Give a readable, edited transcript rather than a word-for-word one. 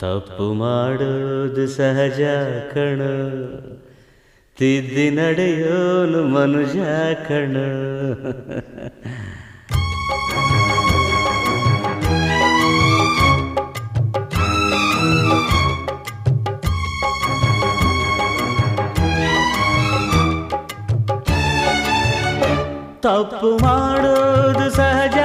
ತಪ್ಪು ಮಾಡೋದು ಸಹಜ ಕಣ, ತಿದ್ದಿ ನಡೆಯೋನು ಮನುಜ ಕಣ. ತಪ್ಪು ಮಾಡೋದು ಸಹಜ